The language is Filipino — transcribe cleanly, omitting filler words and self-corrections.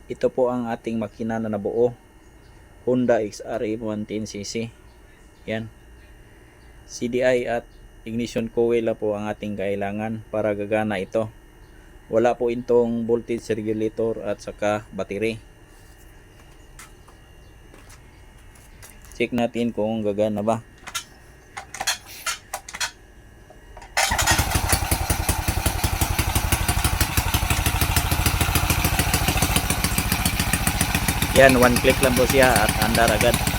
Ito po ang ating makina na nabuo. Honda XR 110cc. Yan. CDI at ignition coil po ang ating kailangan para gagana ito. Wala po itong voltage regulator at saka battery. Check natin kung gagana ba. Yan, one click lang po siya at andar agad.